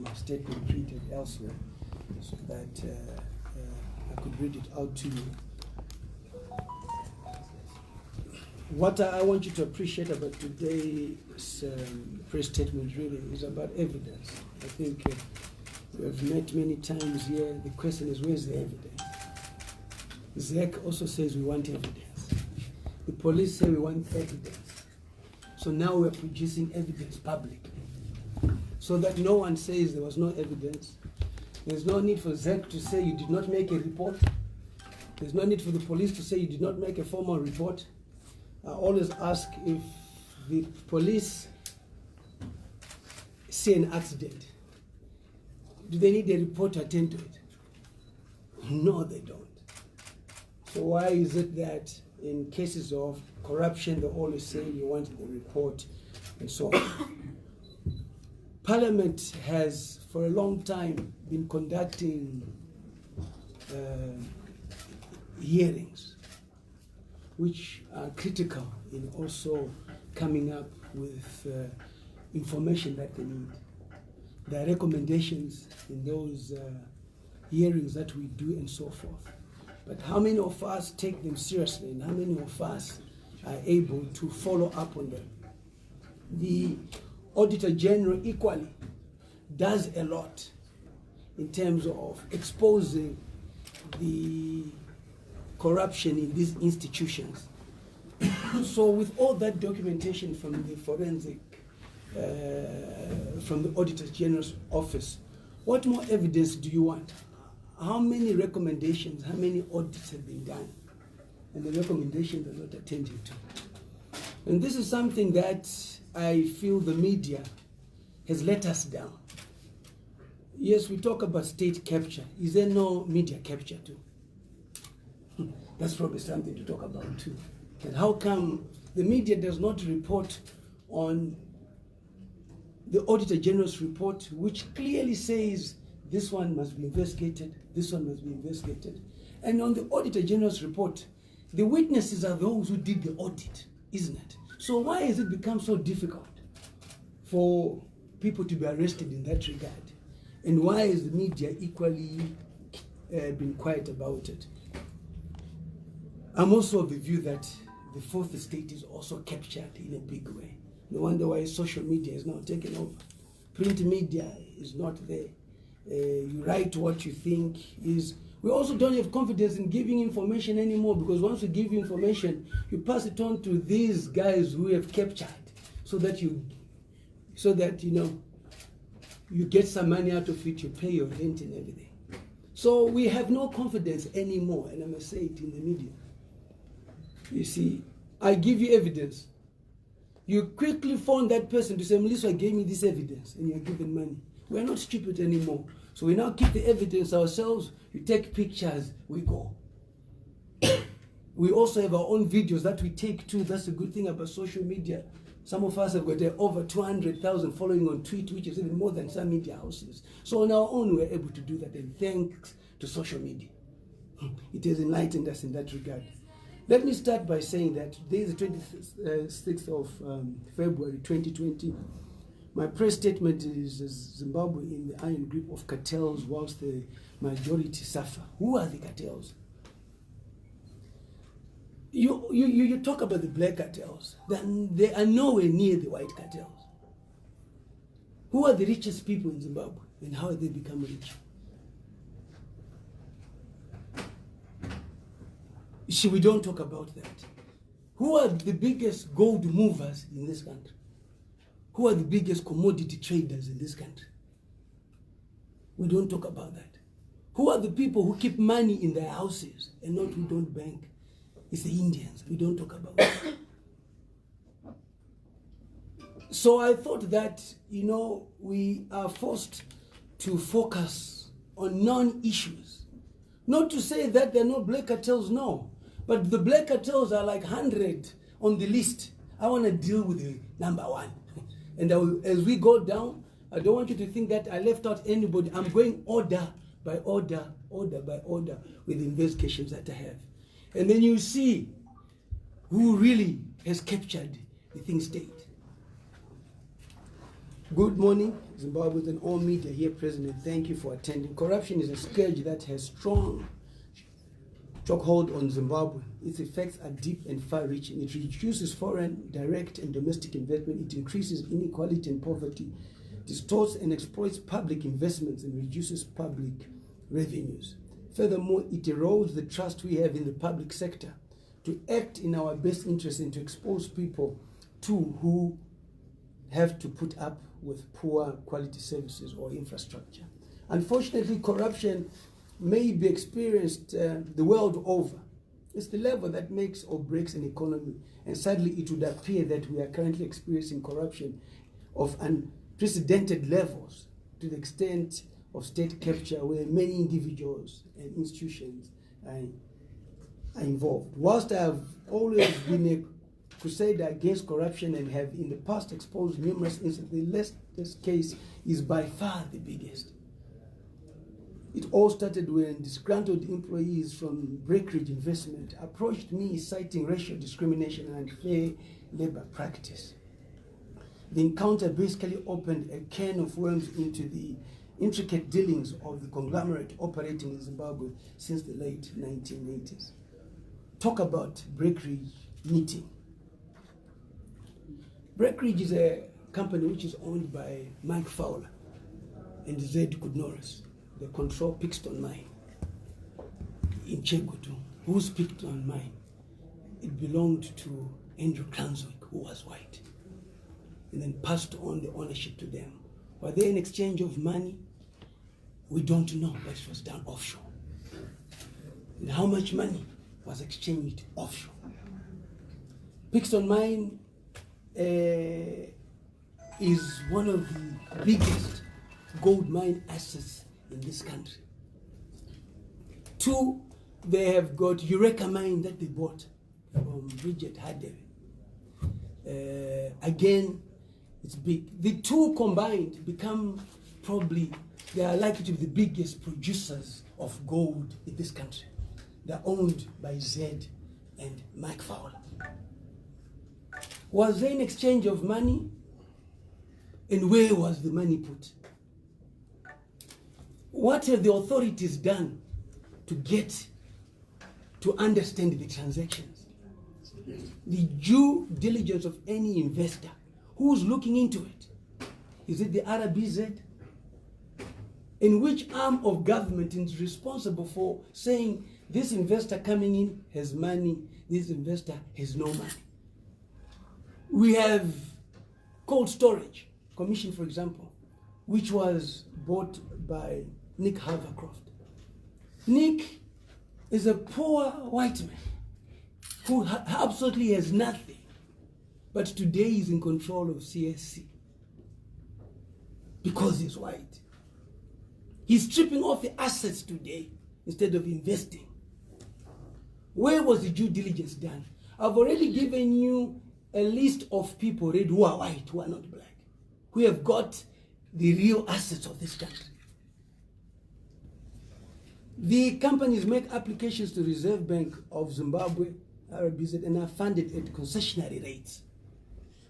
my statement printed elsewhere so that I could read it out to you. What I want you to appreciate about today's press statement really is about evidence. I think we have met many times here. The question is, where's the evidence? ZEC also says we want evidence. The police say we want evidence. So now we're producing evidence publicly, so that no one says there was no evidence. There's no need for ZEC to say you did not make a report. There's no need for the police to say you did not make a formal report. I always ask, if the police see an accident, do they need a report to attend to it? No, they don't. So why is it that in cases of corruption, they always say you want the report and so on? Parliament has for a long time been conducting hearings which are critical in also coming up with information that they need. There are recommendations in those hearings that we do and so forth. But how many of us take them seriously, and how many of us are able to follow up on them? The Auditor General equally does a lot in terms of exposing the corruption in these institutions. So with all that documentation from the forensic, from the Auditor General's office, what more evidence do you want? How many recommendations, how many audits have been done? And the recommendations are not attended to. And this is something that I feel the media has let us down. Yes, we talk about state capture. Is there no media capture too? That's probably something to talk about too. And how come the media does not report on the Auditor General's report, which clearly says this one must be investigated, this one must be investigated. And on the Auditor General's report, the witnesses are those who did the audit, isn't it? So why has it become so difficult for people to be arrested in that regard? And why has the media equally been quiet about it? I'm also of the view that the fourth estate is also captured in a big way. No wonder why social media is now taken over. Print media is not there. You write what you think is. We also don't have confidence in giving information anymore, because once you give information, you pass it on to these guys who have captured, so that you get some money out of it, you pay your rent and everything. So we have no confidence anymore, and I must say it in the media. You see, I give you evidence. You quickly phone that person to say, Mliswa gave me this evidence, and you're given money. We're not stupid anymore. So we now keep the evidence ourselves. You take pictures, we go. We also have our own videos that we take too. That's a good thing about social media. Some of us have got over 200,000 following on Twitter, which is even more than some media houses. So on our own, we're able to do that, and thanks to social media. It has enlightened us in that regard. Let me start by saying that today is the 26th of February 2020. My press statement is Zimbabwe in the iron grip of cartels whilst the majority suffer. Who are the cartels? You talk about the black cartels, then they are nowhere near the white cartels. Who are the richest people in Zimbabwe, and how have they become rich? See, we don't talk about that. Who are the biggest gold movers in this country? Who are the biggest commodity traders in this country? We don't talk about that. Who are the people who keep money in their houses and not who don't bank? It's the Indians. We don't talk about that. So I thought that, we are forced to focus on non-issues. Not to say that there are no black cartels, no. But the black cartels are like 100 on the list. I want to deal with the number one. And as we go down, I don't want you to think that I left out anybody. I'm going order by order, order by order with the investigations that I have. And then you see who really has captured the thing state. Good morning, Zimbabweans and all media here present, and thank you for attending. Corruption is a scourge that has strong chokehold on Zimbabwe. Its effects are deep and far-reaching. It reduces foreign, direct, and domestic investment. It increases inequality and poverty, distorts and exploits public investments, and reduces public revenues. Furthermore, it erodes the trust we have in the public sector to act in our best interest and to expose people to who have to put up with poor quality services or infrastructure. Unfortunately, corruption may be experienced the world over. It's the level that makes or breaks an economy, and sadly it would appear that we are currently experiencing corruption of unprecedented levels to the extent of state capture, where many individuals and institutions are involved. Whilst I have always been a crusader against corruption and have in the past exposed numerous instances, the latest case is by far the biggest. It all started when disgruntled employees from Breckridge Investment approached me citing racial discrimination and unfair labor practice. The encounter basically opened a can of worms into the intricate dealings of the conglomerate operating in Zimbabwe since the late 1980s. Talk about Breckridge meeting. Breckridge is a company which is owned by Mike Fowler and Zed Koudounaris. They control Pickstone mine in Chegutu. Whose Pickstone mine? It belonged to Andrew Ganswick, who was white, and then passed on the ownership to them. Were they an exchange of money? We don't know, but it was done offshore. And how much money was exchanged offshore? Pickstone mine is one of the biggest gold mine assets in this country. Two, they have got Eureka mine that they bought from 𝗪𝗔𝗪𝗔𝗪𝗔. Again, it's big. The two combined become they are likely to be the biggest producers of gold in this country. They're owned by Zed and Mike Fowler. Was there an exchange of money? And where was the money put? What have the authorities done to get to understand the transactions? The due diligence of any investor. Who's looking into it? Is it the 𝗪𝗔𝗪𝗔? And which arm of government is responsible for saying this investor coming in has money, this investor has no money? We have cold storage commission, for example, which was bought by Nick Havercroft. Nick is a poor white man who absolutely has nothing, but today he's in control of CSC because he's white. He's stripping off the assets today instead of investing. Where was the due diligence done? I've already given you a list of people who are white, who are not black, who have got the real assets of this country. The companies make applications to Reserve Bank of Zimbabwe, 𝗪𝗔𝗪𝗪𝗔, and are funded at concessionary rates.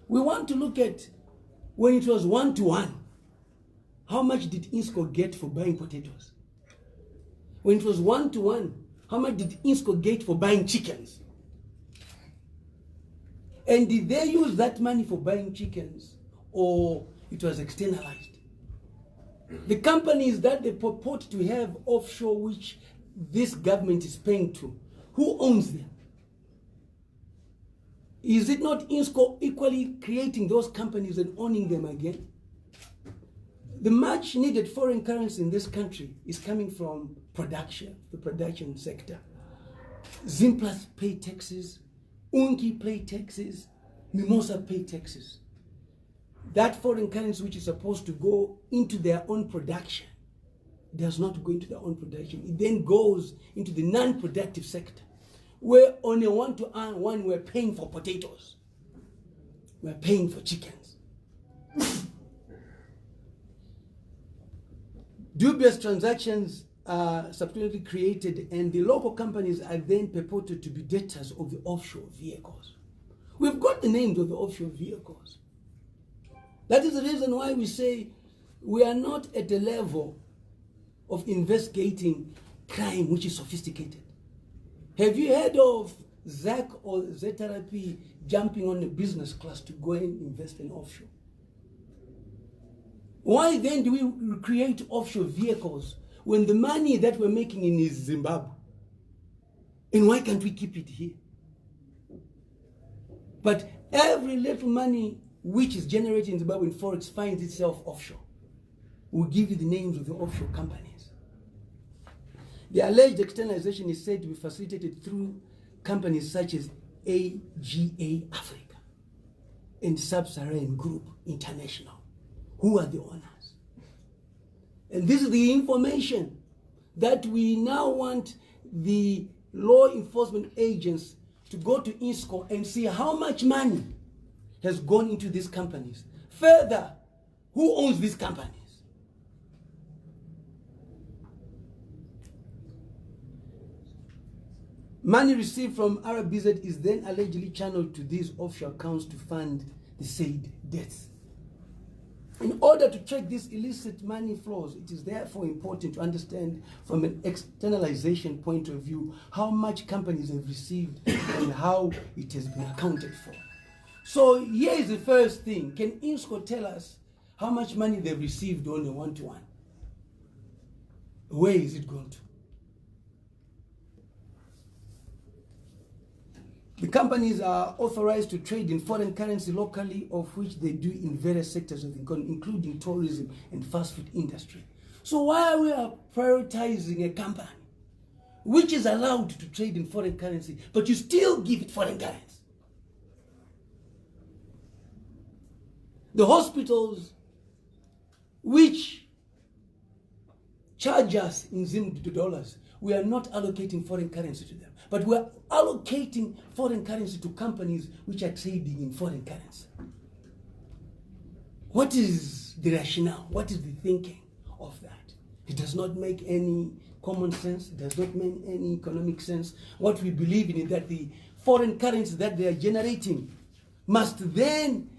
We want to look at when it was 1-to-1. How much did Innscor get for buying potatoes? When it was 1-to-1, how much did Innscor get for buying chickens? And did they use that money for buying chickens, or it was externalized? The companies that they purport to have offshore, which this government is paying to, who owns them? Is it not Innscor equally creating those companies and owning them again? The much needed foreign currency in this country is coming from production, the production sector. Zimplats pay taxes, Unki pay taxes, Mimosa pay taxes. That foreign currency which is supposed to go into their own production does not go into their own production. It then goes into the non-productive sector, where on a one-to-one we're paying for potatoes, we're paying for chickens. Dubious transactions are subsequently created, and the local companies are then purported to be debtors of the offshore vehicles. We've got the names of the offshore vehicles. That is the reason why we say we are not at a level of investigating crime which is sophisticated. Have you heard of Zach or 𝗧𝗛𝗧𝗪𝗔 jumping on a business class to go and invest in offshore? Why then do we create offshore vehicles when the money that we're making in is Zimbabwe? And why can't we keep it here? But every little money which is generated in Zimbabwe in Forex finds itself offshore. We'll give you the names of the offshore companies. The alleged externalization is said to be facilitated through companies such as AGA Africa and Sub-Saharan Group International, who are the owners. And this is the information that we now want the law enforcement agents to go to Innscor and see how much money has gone into these companies. Further, who owns these companies? Money received from 𝗟𝗔𝗪 is then allegedly channeled to these offshore accounts to fund the said debts. In order to track these illicit money flows, it is therefore important to understand from an externalization point of view how much companies have received and how it has been accounted for. So here is the first thing. Can Innscor tell us how much money they've received on a one-to-one? Where is it going to? The companies are authorized to trade in foreign currency locally, of which they do in various sectors of the economy, including tourism and fast food industry. So why are we prioritizing a company which is allowed to trade in foreign currency, but you still give it foreign currency? The hospitals which charge us in Zim dollars, we are not allocating foreign currency to them, but we are allocating foreign currency to companies which are trading in foreign currency. What is the rationale? What is the thinking of that? It does not make any common sense. It does not make any economic sense. What we believe in is that the foreign currency that they are generating must then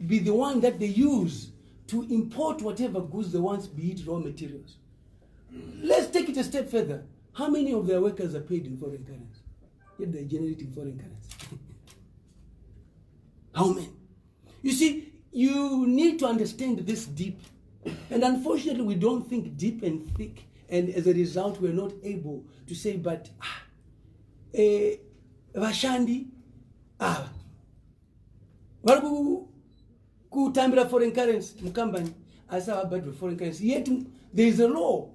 be the one that they use to import whatever goods they want, be it raw materials. Let's take it a step further. How many of their workers are paid in foreign currency? Yet they're generating foreign currency. How many? You see, you need to understand this deep. And unfortunately, we don't think deep and thick. And as a result, we're not able to say, but vashandi, kutambira foreign currency, mukambani, asa abadwe foreign currency. Yet there is a law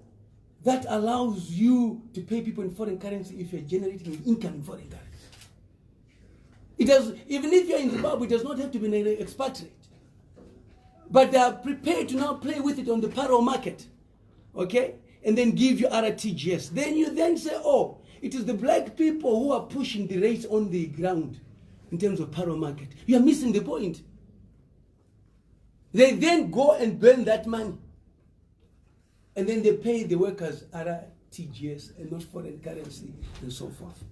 that allows you to pay people in foreign currency if you're generating income in foreign currency. It does, even if you're in Zimbabwe, it does not have to be an expatriate. But they are prepared to now play with it on the parallel market, okay? And then give you RTGS. Then you then say, oh, it is the black people who are pushing the rates on the ground in terms of parallel market. You are missing the point. They then go and burn that money. And then they pay the workers RTGS and not foreign currency and so forth.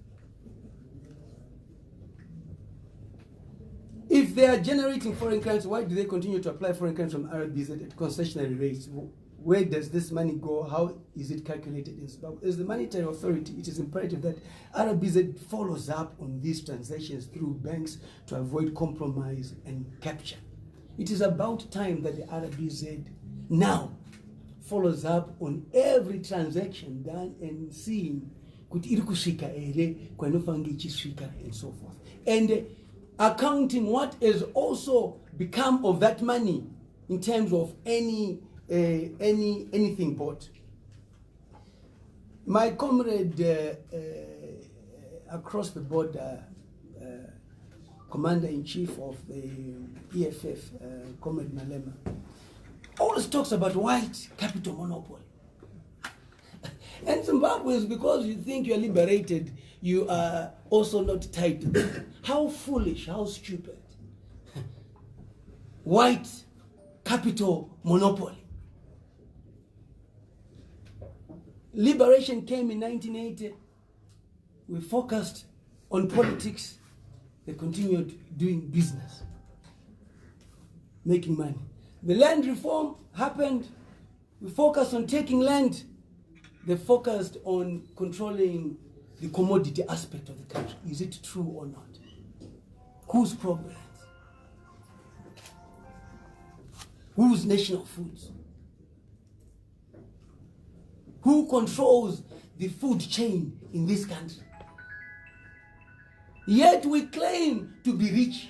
If they are generating foreign currency, why do they continue to apply foreign currency from 𝗟𝗔𝗪 at concessionary rates? Where does this money go? How is it calculated in Zimbabwe? As the monetary authority, it is imperative that 𝗟𝗔𝗪 follows up on these transactions through banks to avoid compromise and capture. It is about time that the 𝗟𝗔𝗪 now follows up on every transaction done and seeing kuti iri kusvika ere kwainofanira ichisvika and so forth. And accounting what has also become of that money in terms of anything bought. My comrade across the border, Commander-in-Chief of the EFF, Comrade Malema, always talks about white capital monopoly. And Zimbabwe is because you think you are liberated, you are also not tied to them. How foolish, how stupid. White capital monopoly. Liberation came in 1980. We focused on politics. They continued doing business, making money. The land reform happened. We focused on taking land. They focused on controlling the commodity aspect of the country. Is it true or not? Whose programs? Whose national foods? Who controls the food chain in this country? Yet we claim to be rich.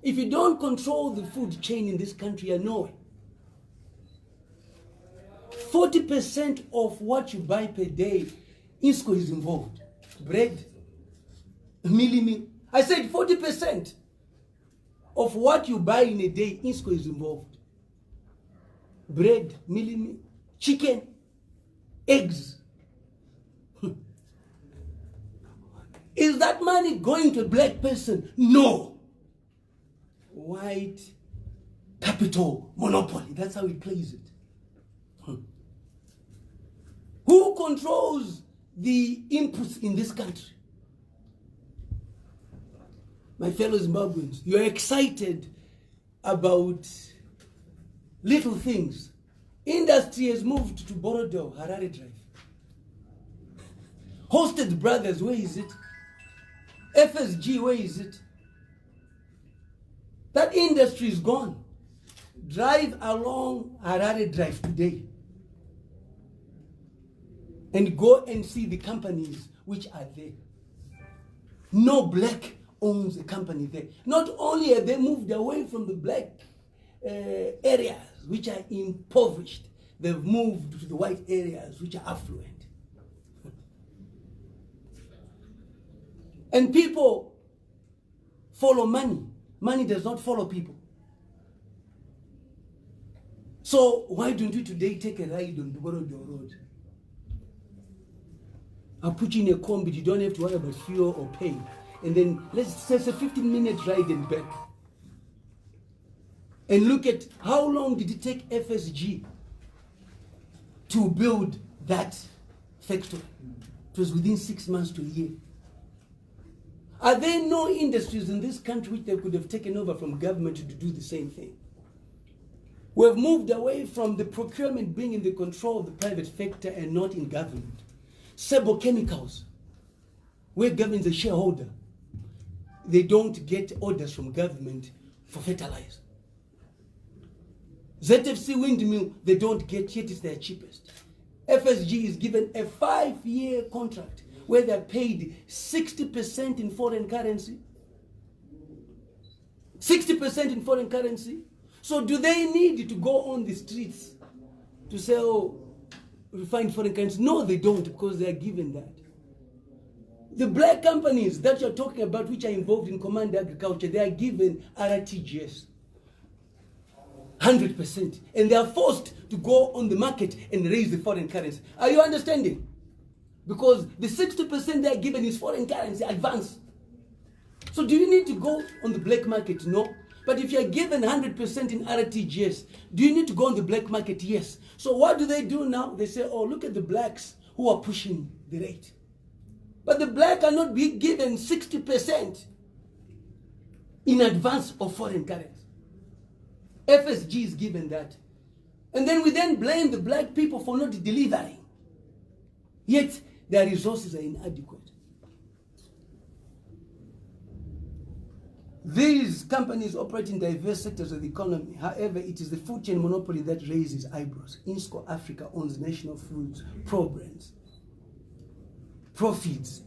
If you don't control the food chain in this country, you're nowhere. 40% of what you buy per day, Innscor is involved. Bread, mealie. I said 40% of what you buy in a day, Innscor is involved. Bread, mealie, chicken, eggs. Is that money going to a black person? No. White capital monopoly. That's how he plays it. Who controls the inputs in this country? My fellow Zimbabweans, you are excited about little things. Industry has moved to Borodo, Harare Drive. Hosted Brothers, where is it? FSG, where is it? That industry is gone. Drive along Harare Drive today and go and see the companies which are there. No black owns a company there. Not only have they moved away from the black areas which are impoverished, they've moved to the white areas which are affluent. And people follow money. Money does not follow people. So why don't you today take a ride on the Borodo Road? I'll put you in a combi, you don't have to worry about fuel or pay. And then let's say it's a 15-minute ride and back. And look at how long did it take FSG to build that factory. It was within 6 months to a year. Are there no industries in this country which they could have taken over from government to do the same thing? We have moved away from the procurement being in the control of the private sector and not in government. Sebo chemicals, where government is a shareholder, they don't get orders from government for fertilizer. ZFC windmill, they don't get, yet it's their cheapest. FSG is given a 5-year contract where they're paid 60% in foreign currency. 60% in foreign currency. So do they need to go on the streets to sell refined foreign currency? No, they don't, because they are given that. The black companies that you're talking about, which are involved in command agriculture, they are given RTGS. 100%. And they are forced to go on the market and raise the foreign currency. Are you understanding? Because the 60% they are given is foreign currency advance. So do you need to go on the black market? No. But if you're given 100% in RTGS, do you need to go on the black market? Yes. So what do they do now? They say, oh, look at the blacks who are pushing the rate. But the black are not being given 60% in advance of foreign currency. FSG is given that. And then we then blame the black people for not delivering. Yet their resources are inadequate. These companies operate in diverse sectors of the economy. However, it is the food chain monopoly that raises eyebrows. Innscor Africa owns national foods, Pro-Brands, Profits,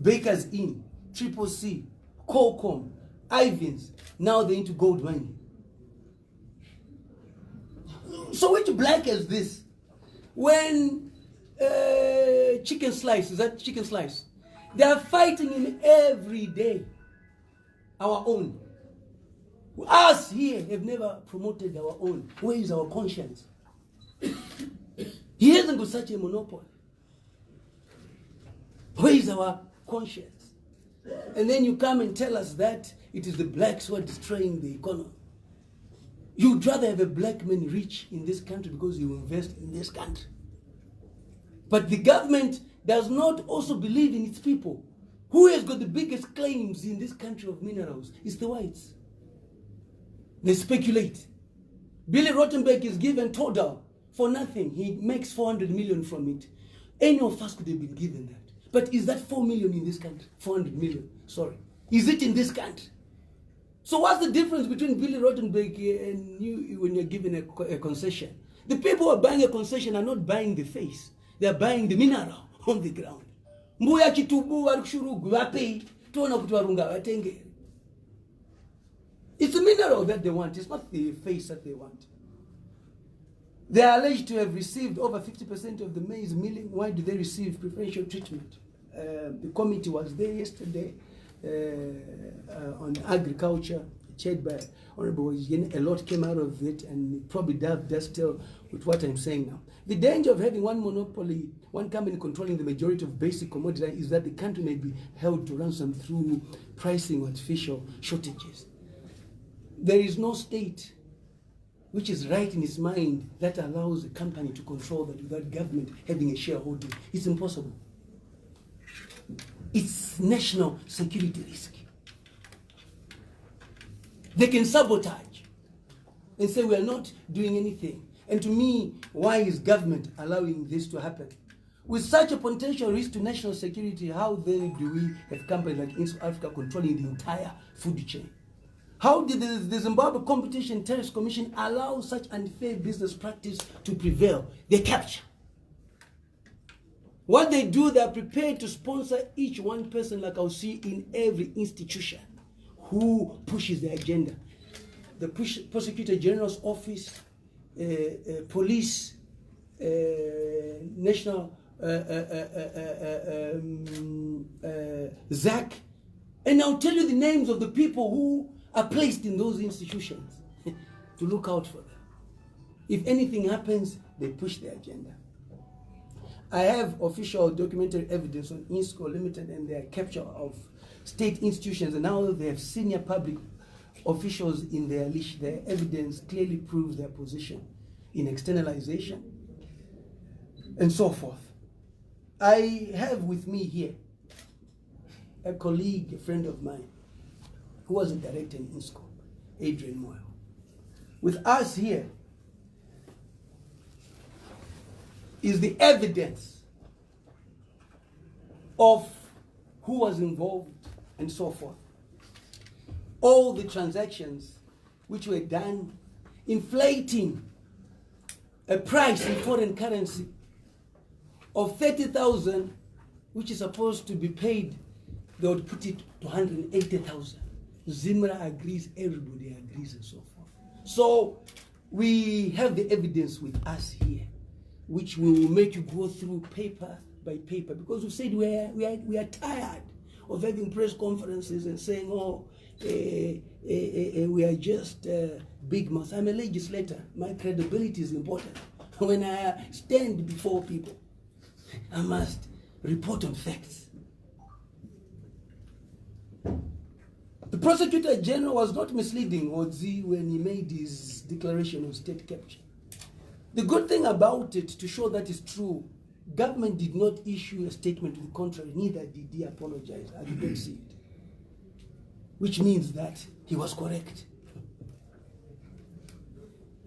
Baker's Inn, Triple C, Qualcomm, Ivins. Now they're into gold mining. So which black is this? When chicken slice, is that chicken slice? They are fighting him every day. Our own. Us here have never promoted our own. Where is our conscience? He hasn't got such a monopoly. Where is our conscience? And then you come and tell us that it is the blacks who are destroying the economy. You'd rather have a black man rich in this country because you invest in this country. But the government does not also believe in its people. Who has got the biggest claims in this country of minerals? It's the whites. They speculate. Billy Rottenberg is given total for nothing. He makes 400 million from it. Any of us could have been given that. But is that 4 million in this country? 400 million, sorry. Is it in this country? So what's the difference between Billy Rottenberg and you when you're given a concession? The people who are buying a concession are not buying the face. They are buying the mineral on the ground. Mbuya chitubu warikushuru wapi tuona kuti warunga watenge. It's the mineral that they want. It's not the face that they want. They are alleged to have received over 50% of the maize milling. Why do they receive preferential treatment? The committee was there yesterday on agriculture, chaired by Honorable Yin. A lot came out of it, and it probably does tell with what I'm saying now. The danger of having one monopoly, one company controlling the majority of basic commodities, is that the country may be held to ransom through pricing artificial shortages. There is no state which is right in its mind that allows a company to control that without government having a shareholding. It's impossible. It's national security risk. They can sabotage and say we are not doing anything. And to me, why is government allowing this to happen? With such a potential risk to national security, how then do we have companies like Innscor Africa controlling the entire food chain? How did the Zimbabwe Competition Tariffs Commission allow such unfair business practice to prevail? They capture. What they do, they are prepared to sponsor each one person, like I'll see in every institution, who pushes the agenda. The Prosecutor General's Office, police, national ZAC, and I'll tell you the names of the people who are placed in those institutions to look out for them. If anything happens, they push the agenda. I have official documentary evidence on Ino Limited and their capture of state institutions, and now they have senior public officials in their leash. Their evidence clearly proves their position in externalization and so forth. I have with me here a colleague, a friend of mine, who was a director in Innscor, 𝗓𝗔𝗨𝗦𝗪𝗓. With us here is the evidence of who was involved and so forth. All the transactions which were done, inflating a price in foreign currency of 30,000, which is supposed to be paid, they would put it to 180,000. Zim Eye agrees, everybody agrees, and so forth. So we have the evidence with us here, which we will make you go through paper by paper, because we said we are tired of having press conferences and saying, oh, we are just big mouths. I'm a legislator. My credibility is important. When I stand before people, I must report on facts. The Prosecutor General was not misleading 𝗧𝗔𝗟𝗞𝗦 when he made his declaration of state capture. The good thing about it, to show that is true, government did not issue a statement to the contrary, neither did he apologize. I didn't see it. Which means that he was correct.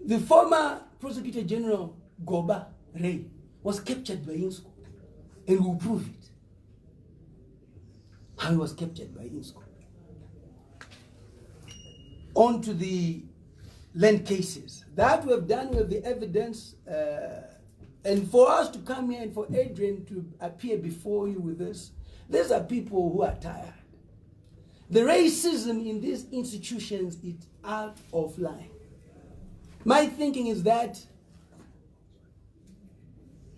The former Prosecutor General Goba Ray was captured by Innscor, and we'll prove it. How he was captured by Innscor. On to the land cases. That we have done with the evidence, and for us to come here and for Adrian to appear before you with this, these are people who are tired. The racism in these institutions is out of line. My thinking is that,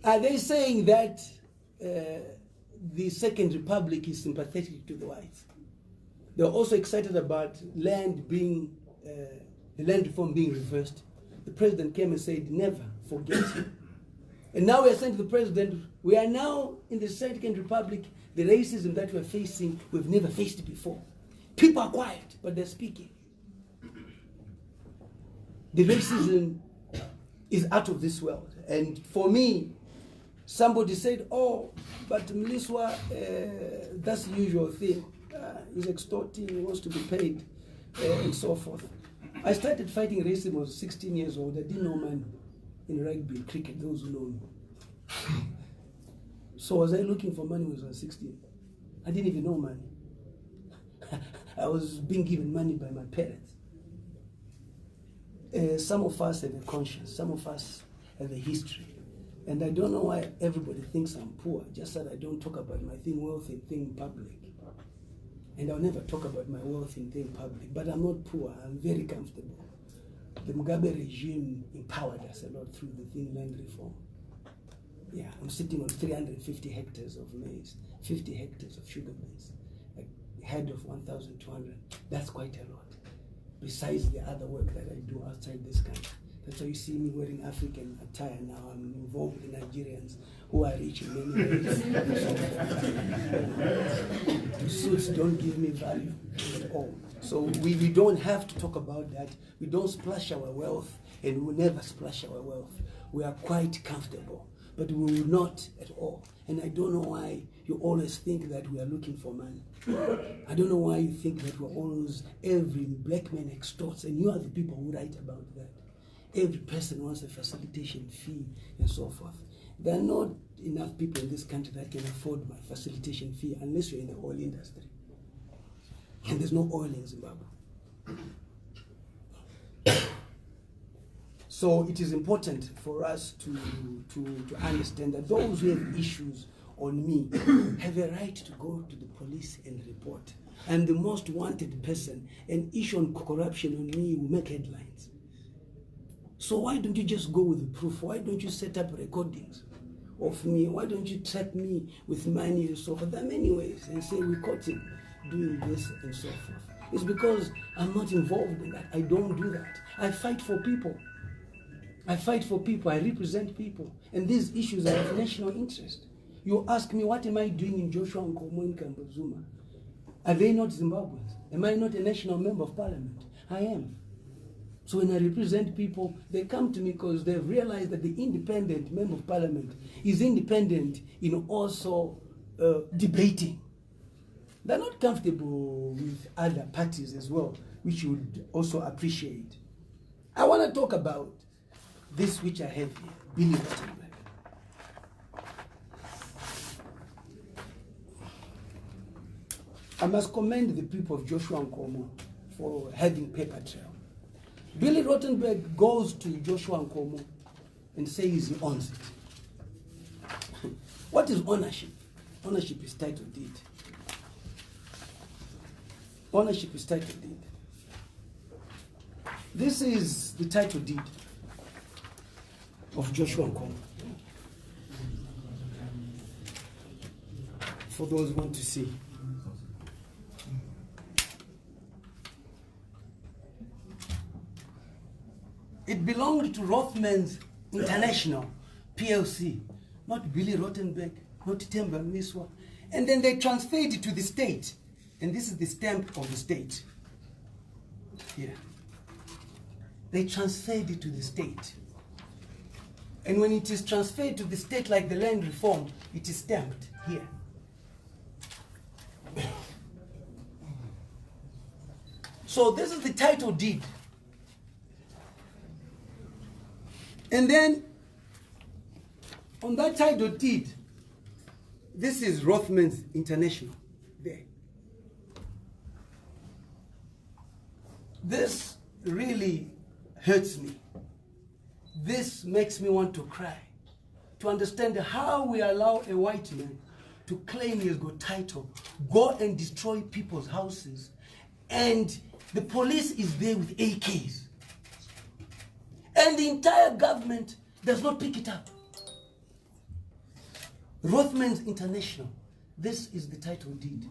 are they saying that the Second Republic is sympathetic to the whites? They're also excited about land being, the land reform being reversed. The president came and said, never forget him. And now we are saying to the president, we are now in the Second Republic, the racism that we're facing, we've never faced it before. People are quiet, but they're speaking. The racism is out of this world. And for me, somebody said, oh, but Mliswa, that's the usual thing. He's extorting, he wants to be paid, and so forth. I started fighting racism when I was 16 years old. I didn't know money in rugby and cricket, those who know me. So was I looking for money when I was 16? I didn't even know money. I was being given money by my parents. Some of us have a conscience, some of us have a history. And I don't know why everybody thinks I'm poor, just that I don't talk about my wealth and thing in public. And I'll never talk about my wealth and thing in public, but I'm not poor, I'm very comfortable. The Mugabe regime empowered us a lot through the thin land reform. Yeah, I'm sitting on 350 hectares of maize, 50 hectares of sugar beets, a head of 1,200. That's quite a lot, besides the other work that I do outside this country. That's why you see me wearing African attire now. I'm involved with Nigerians who are rich in many ways. The suits don't give me value at all. So we don't have to talk about that. We don't splash our wealth, and we will never splash our wealth. We are quite comfortable, but we will not at all. And I don't know why you always think that we are looking for money. I don't know why you think that we're always, every black man extorts, and you are the people who write about that. Every person wants a facilitation fee and so forth. There are not enough people in this country that can afford my facilitation fee unless you're in the oil industry. And there's no oil in Zimbabwe. So it is important for us to understand that those who have issues on me have a right to go to the police and report. I'm the most wanted person, and issue on corruption on me will make headlines. So why don't you just go with the proof? Why don't you set up recordings of me? Why don't you track me with money and so forth? There are many ways, and say we caught him doing this and so forth. It's because I'm not involved in that. I don't do that. I fight for people. I fight for people. I represent people. And these issues are of national interest. You ask me, what am I doing in 𝗧𝗛𝗔𝗔𝗠𝗕𝗏 Zuma? Are they not Zimbabweans? Am I not a national member of parliament? I am. So when I represent people, they come to me because they've realized that the independent member of parliament is independent in also debating. They're not comfortable with other parties as well, which you would also appreciate. I want to talk about this which I have here, Billy Rottenberg. I must commend the people of 𝗧𝗛𝗔𝗠𝗕𝗏 for having paper trail. Billy Rottenberg goes to 𝗧𝗛𝗔𝗠𝗕𝗏 and says he owns it. What is ownership? Ownership is title deed. Ownership is title deed. This is the title deed of 𝗧𝗛𝗠𝗕𝗏. For those who want to see. It belonged to Rothmans International, PLC, not Billy Rottenberg, not Temba Mliswa. And then they transferred it to the state. And this is the stamp of the state. Here. They transferred it to the state. And when it is transferred to the state like the land reform, it is stamped here. So this is the title deed. And then, on that title deed, this is Rothmans International, there. This really hurts me. This makes me want to cry. To understand how we allow a white man to claim he has got title, go and destroy people's houses, and the police is there with AKs. And the entire government does not pick it up. Rothmans International. This is the title deed.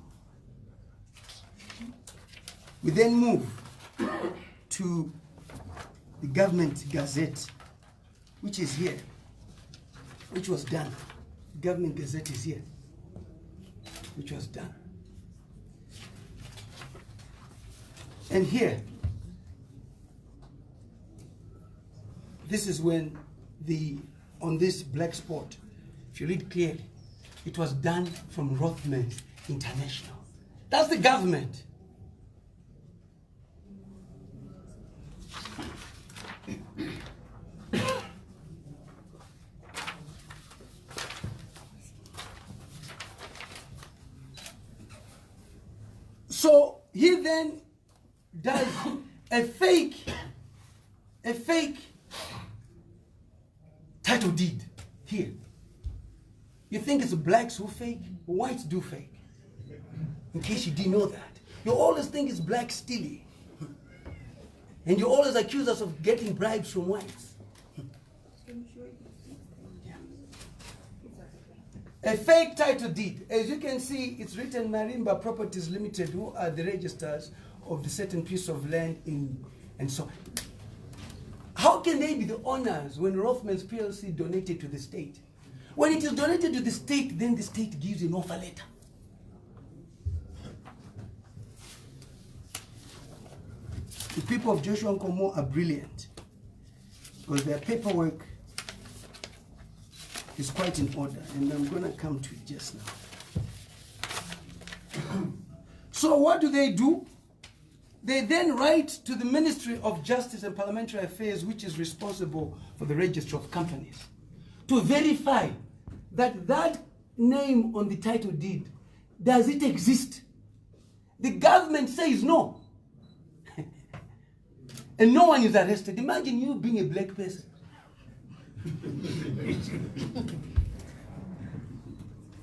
We then move to the government gazette, which is here, which was done. The government gazette is here, which was done. And here, this is when on this black spot, if you read clearly, it was done from Rothmans International. That's the government. So he then does a fake title deed here. You think it's blacks who fake? Whites do fake. In case you didn't know that. You always think it's black stealing. And you always accuse us of getting bribes from whites. A fake title deed. As you can see, it's written Marimba Properties Limited, who are the registrars of the certain piece of land and so on. How can they be the owners when Rothmans PLC donated to the state? When it is donated to the state, then the state gives an offer letter. The people of Joshua Nkomo are brilliant because their paperwork is quite in order, and I'm going to come to it just now. So what do? They then write to the Ministry of Justice and Parliamentary Affairs, which is responsible for the register of companies, to verify that that name on the title deed, does it exist? The government says no. And no one is arrested. Imagine you being a black person.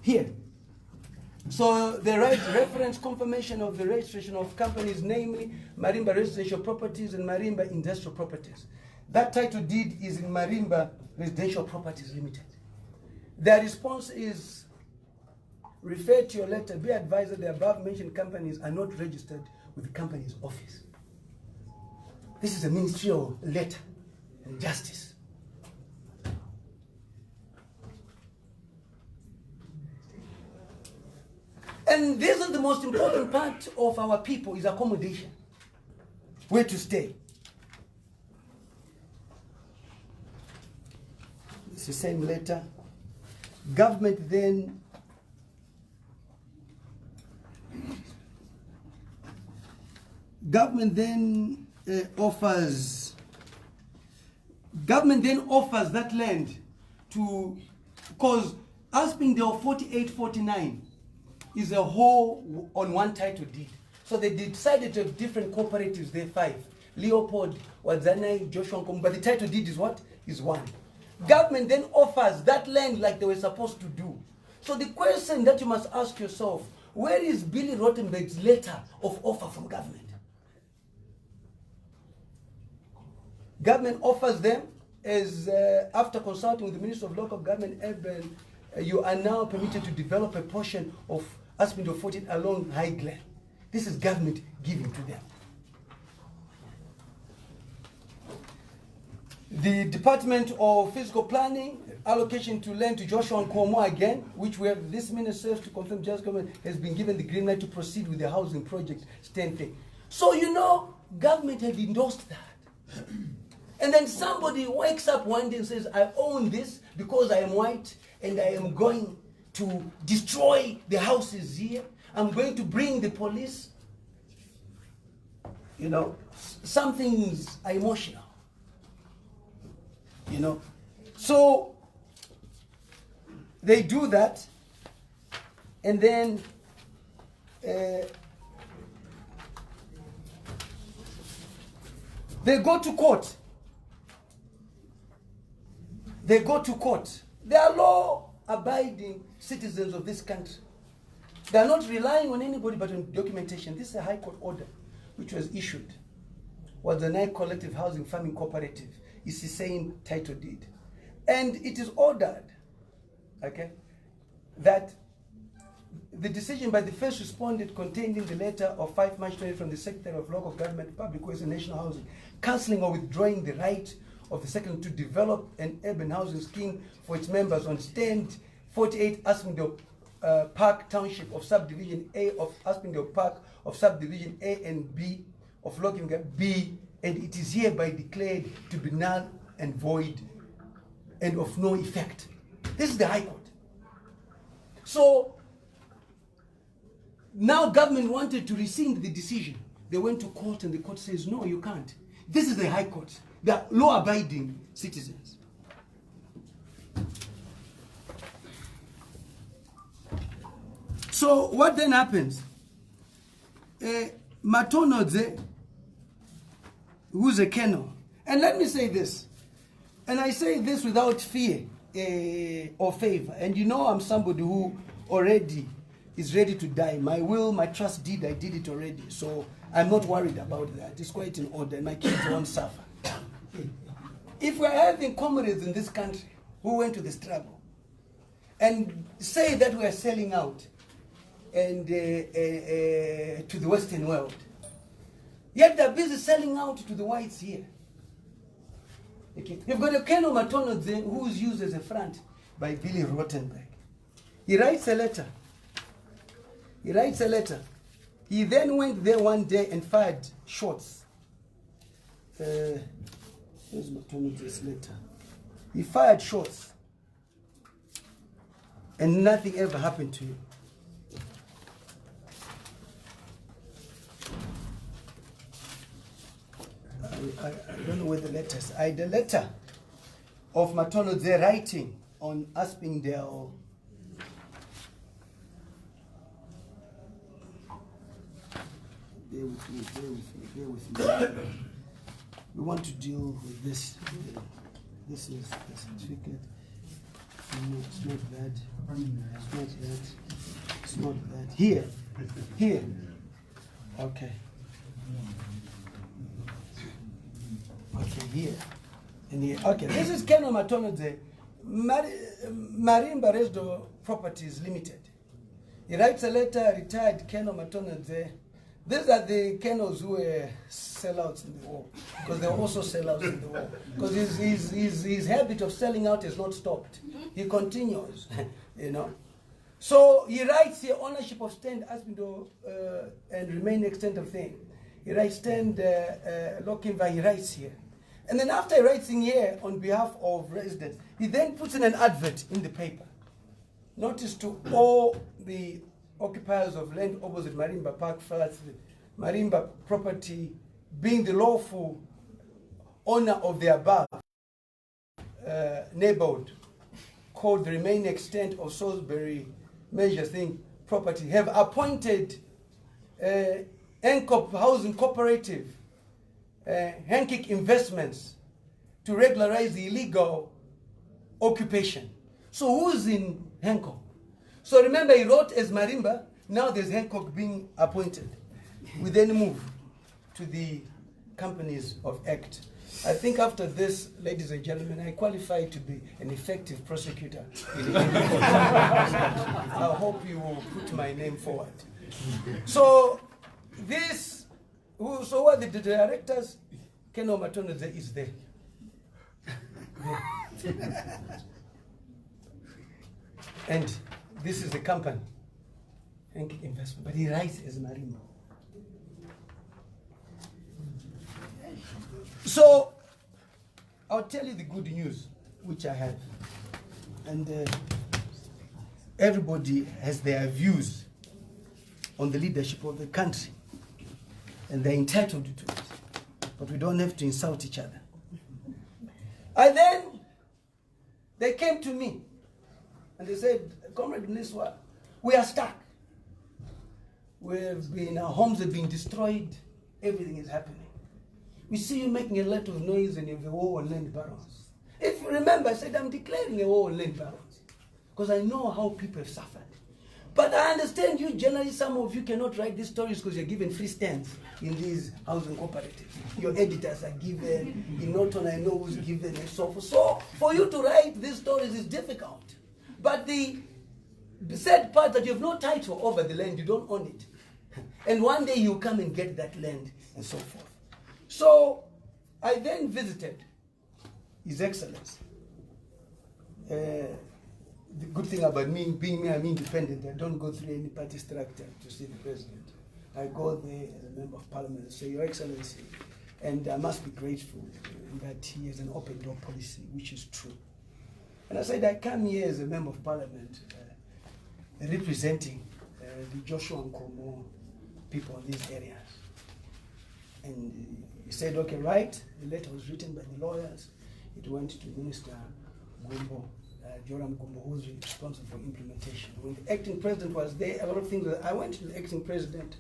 Here. So they write reference confirmation of the registration of companies, namely Marimba Residential Properties and Marimba Industrial Properties. That title deed is in Marimba Residential Properties Limited. Their response is, refer to your letter, be advised that the above mentioned companies are not registered with the company's office. This is a ministerial letter and justice. And this is the most important part of our people, is accommodation. Where to stay. It's the same letter. Government then offers that land to, because Aspindale 4849 is a whole on one title deed. So they decided to have different cooperatives, there 5. Leopold, Wadzanai, Joshua Nkomo, but the title deed is what? Is 1. Government then offers that land like they were supposed to do. So the question that you must ask yourself, where is Billy Rothenberg's letter of offer from government? Government offers them as, after consulting with the Minister of Local Government, Urban, you are now permitted to develop a portion of Aspindale 14 along High Glen. This is government giving to them. The Department of Physical Planning, allocation to land to Joshua Nkomo again, which we have this minister to confirm just government has been given the green light to proceed with the housing project stand thing. So you know, government had endorsed that. And then somebody wakes up one day and says, I own this because I am white and I am going to destroy the houses here. I'm going to bring the police. You know, some things are emotional. You know, so they do that, and then they go to court. They go to court. They are law-abiding citizens of this country. They are not relying on anybody but on documentation. This is a High Court order which was issued. Was the Nile Collective Housing Farming Cooperative. It's the same title deed. And it is ordered, okay, that the decision by the first respondent contained in the letter of 5 March 20 from the Secretary of Local Government, Public Works and National Housing, cancelling or withdrawing the right of the Secretary to develop an urban housing scheme for its members on stand 48 Aspindale Park Township of Subdivision A of Aspindale Park of Subdivision A and B of Local B, and it is hereby declared to be null and void and of no effect. This is the High Court. So now government wanted to rescind the decision. They went to court and the court says, no, you can't. This is the High Court. They are law-abiding citizens. So what then happens? 𝗏𝗏𝗧𝗔, who's a colonel. And let me say this, and I say this without fear or favor. And you know I'm somebody who already is ready to die. My will, my trust deed, I did it already. So I'm not worried about that. It's quite in order. My kids won't suffer. If we're having comrades in this country who went to the struggle and say that we're selling out and to the Western world, yet they're busy selling out to the whites here. Okay. You've got a Ino Limited who's used as a front by Billy Rothenberg. He writes a letter. He writes a letter. He then went there one day and fired shots. Here's Limited letter. He fired shots. And nothing ever happened to him. I don't know where the letters are. The letter of 𝗏𝗏𝗧 writing on 𝗧𝗛𝗘𝗧. Bear with me, bear with me, bear with me. We want to deal with this. This is the certificate. No, it's not that. It's not that. It's not that. Here. Here. Okay. Okay, here. And here. Okay, this is Ino Limited, Marimba Residential Properties Limited. He writes a letter, retired Ino Limited. These are the Kenos who were sellouts in the war, because they were also sellouts in the war. Because his habit of selling out has not stopped. He continues, you know. So he writes here, ownership of stand 𝗧𝗛𝗘𝗧 and remain extent of thing. He writes stand 𝗧𝗪𝗧𝗪, he writes here. And then after he writes in here on behalf of residents, he then puts in an advert in the paper. Notice to all the occupiers of land opposite Marimba Park flats, Marimba property being the lawful owner of the above neighborhood, called the remaining extent of Salisbury measure thing property, have appointed 𝗟𝗡𝗙𝗎 Housing Cooperative, 𝗟𝗡𝗙𝗎 Investments, to regularize the illegal occupation. So who's in 𝗟𝗡𝗙? So remember, he wrote as Marimba, now there's 𝗟𝗡𝗙 being appointed. We then move to the companies of ACT. I think after this, ladies and gentlemen, I qualify to be an effective prosecutor. I hope you will put my name forward. So this, so what the directors, Ino Limited is there. And this is the company, 𝗟𝗡𝗙𝗎 Investment, but he writes as Marimba. So I'll tell you the good news, which I have. And everybody has their views on the leadership of the country, and they're entitled to it. But we don't have to insult each other. And then they came to me and they said, Comrade Mliswa, we are stuck. Our homes have been destroyed, everything is happening. We see you making a lot of noise and you have a war on land barons. If you remember, I said, I'm declaring a war on land barons because I know how people have suffered. But I understand you generally, some of you cannot write these stories because you're given free stands in these housing cooperatives. Your editors are given, in Norton I know who's given, and so forth. So for you to write these stories is difficult. But the sad part that you have no title over the land, you don't own it. And one day you come and get that land and so forth. So I then visited His Excellency. The good thing about me, being me, I'm independent. I don't go through any party structure to see the president. I go there as a member of parliament and say, Your Excellency, and I must be grateful that he has an open door policy, which is true. And I said, I come here as a member of parliament representing the Joshua Nkomo people in these areas. And he said, okay, right. The letter was written by the lawyers. It went to Minister Gumbo, Joram Gumbo, who's responsible for implementation. When the acting president was there, a lot of things, I went to the acting president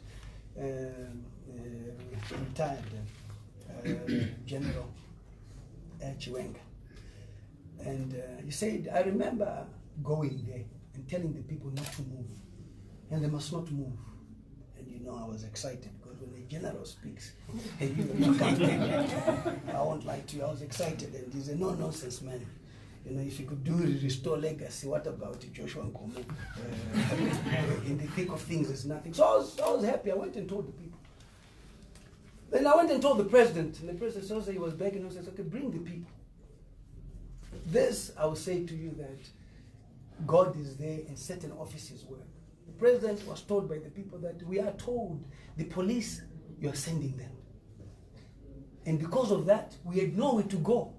retired General 𝗧𝗔𝗥𝗥. And he said, I remember going there and telling the people not to move, and they must not move. And you know, I was excited because when the general speaks, I won't lie to you, I was excited. And he said, no nonsense, man. You know, if you could do restore legacy, what about Joshua Nkomo? In the thick of things, there's nothing. So I was happy. I went and told the people. Then I went and told the president, and the president also, he was begging, and says, okay, bring the people. This, I will say to you that God is there and certain offices work. The president was told by the people that we are told the police, you are sending them. And because of that, we had nowhere to go.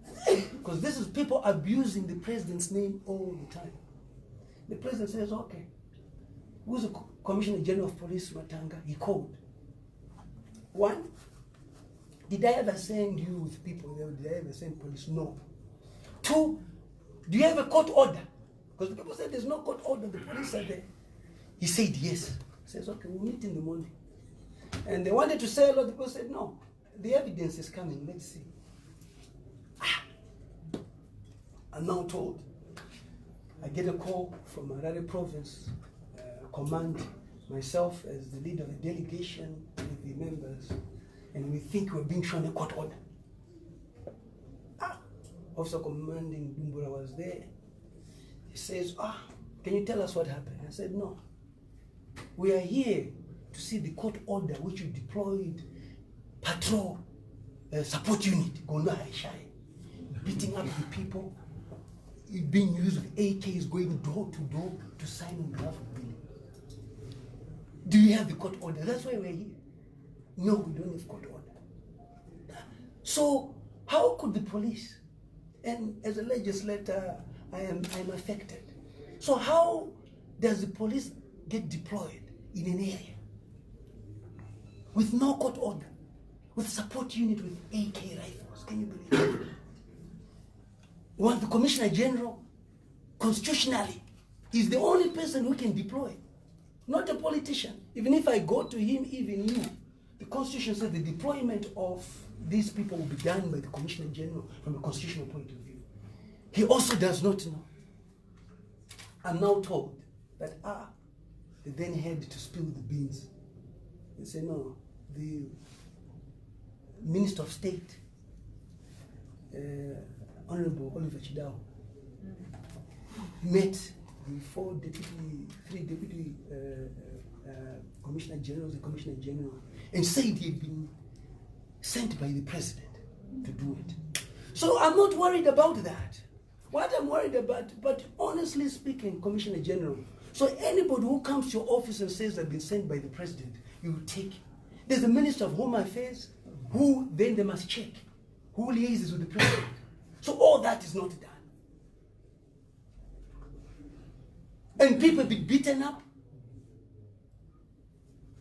Because this is people abusing the president's name all the time. The president says, okay, who's the Commissioner General of Police, Matanga? He called. One, did I ever send you with people there? Did I ever send police? No. Two, do you have a court order? Because the people said there's no court order, the police are there. He said yes. He says, okay, we'll meet in the morning. And they wanted to say a lot, the people said, no, the evidence is coming, let's see. I'm now told, I get a call from Harare Province Command, myself as the leader of the delegation with the members, and we think we're being shown a court order. Officer Commanding Dumbura was there. He says, can you tell us what happened? I said, no. We are here to see the court order which you deployed patrol support unit, 𝗠𝗢𝗧, beating up the people, being used with AKs, going door to door to sign on behalf of Billy. Do you have the court order? That's why we're here. No, we don't have court order. So how could the police, and as a legislator, I am affected. So how does the police get deployed in an area with no court order, with support unit with AK rifles? Can you believe it? Well, the Commissioner General, constitutionally, is the only person who can deploy, not a politician. Even if I go to him, even you, the Constitution says the deployment of these people will be done by the Commissioner General from a constitutional point of view. He also does not know. I'm now told that, they then had to spill the beans. They say, no, the Minister of State, Honorable 𝗚𝗢𝗘𝗬𝗓, met the three deputy Commissioner Generals and Commissioner General, and said he had been sent by the president to do it. So I'm not worried about that. What I'm worried about, but honestly speaking, Commissioner General, so anybody who comes to your office and says they've been sent by the president, you will take it. There's the Minister of Home Affairs, who then they must check, who liaises with the president. So all that is not done. And people have been beaten up.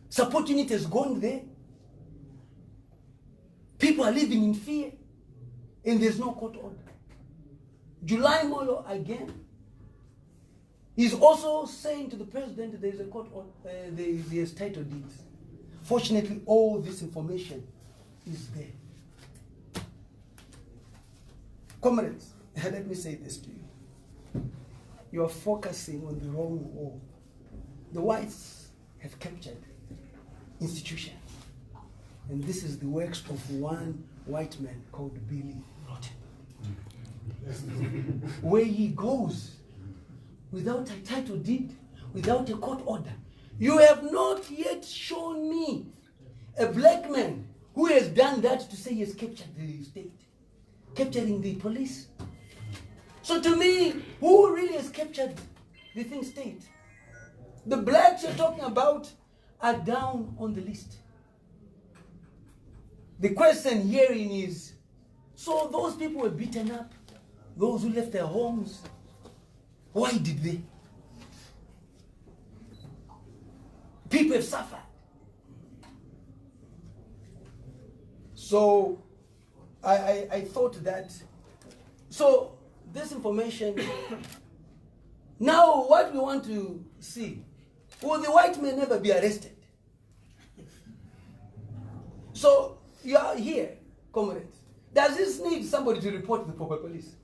Support unit has gone there. People are living in fear. And there's no court order. 𝗔𝗕𝗢𝗪𝗔 again is also saying to the president that there's a court order, there's title deeds. Fortunately, all this information is there. Comrades, let me say this to you. You are focusing on the wrong war. The whites have captured institutions. And this is the works of one white man called Billy Rotten. Where he goes without a title deed, without a court order. You have not yet shown me a black man who has done that to say he has captured the state, capturing the police. So to me, who really has captured the thing state? The blacks you're talking about are down on the list. The question herein is, so those people were beaten up, those who left their homes, why did they? People have suffered. So I thought that, so this information, now what we want to see, will the white man never be arrested? So you are here, comrades. Does this need somebody to report to the proper police?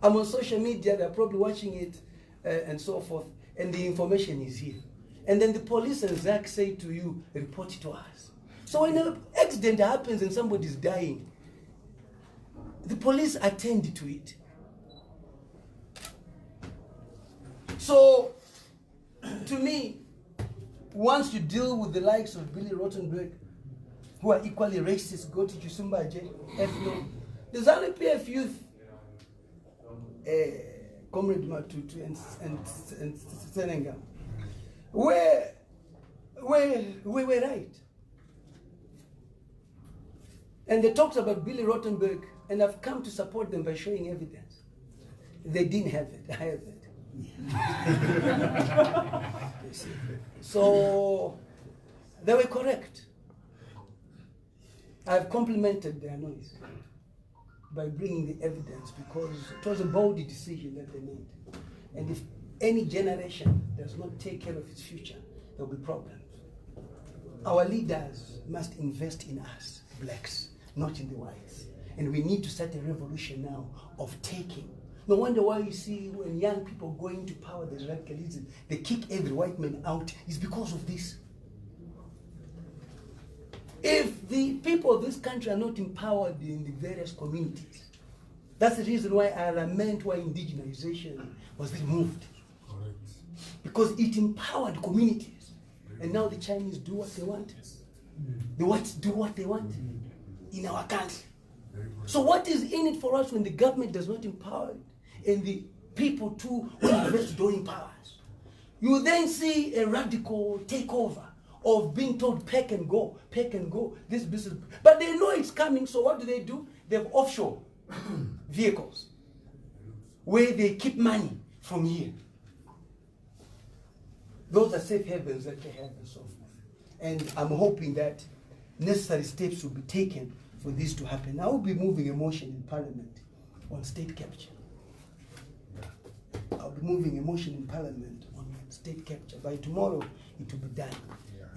I'm on social media, they're probably watching it and so forth, and the information is here. And then the police and ZAC say to you, report it to us. So when an accident happens and somebody's dying, the police attend to it. So, to me, once you deal with the likes of Billy Rottenberg, who are equally racist, go to Zimbabwe, FNO, the ZANU-PF youth, Comrade Matutu and Senenga, were right. And they talked about Billy Rottenberg, and I've come to support them by showing evidence. They didn't have it, I have it. So they were correct. I've complimented their noise by bringing the evidence because it was a bold decision that they made. And if any generation does not take care of its future, there will be problems. Our leaders must invest in us, blacks, not in the whites. And we need to start a revolution now of taking. No wonder why you see when young people go into power, there's radicalism. They kick every white man out. It's because of this. If the people of this country are not empowered in the various communities, that's the reason why I lament why indigenization was removed. Correct. Because it empowered communities. And now the Chinese do what they want. The whites do what they want in our country. So what is in it for us when the government does not empower it and the people too who invest don't empower us? You then see a radical takeover of being told pack and go, this business. But they know it's coming, so what do? They have offshore vehicles where they keep money from here. Those are safe havens that they have and so forth. And I'm hoping that necessary steps will be taken for this to happen. I will be moving a motion in Parliament on state capture. I'll be moving a motion in Parliament on state capture. By tomorrow, it will be done.